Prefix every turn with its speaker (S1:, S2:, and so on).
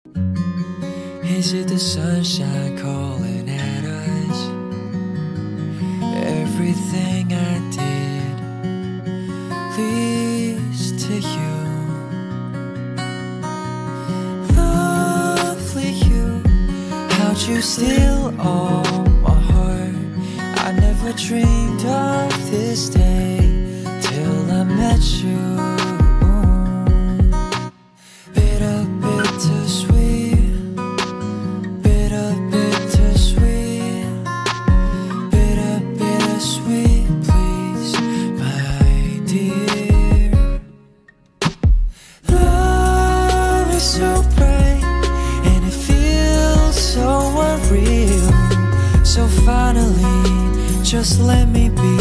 S1: Is it the sunshine calling at us? Everything I did leads to you. Lovely you, how'd you steal all my heart? I never dreamed of this day till I met you. Bitter, bittersweet. Bitter, bittersweet. Bitter, bittersweet, please, my dear. Love is so bright and it feels so unreal. So finally, just let me be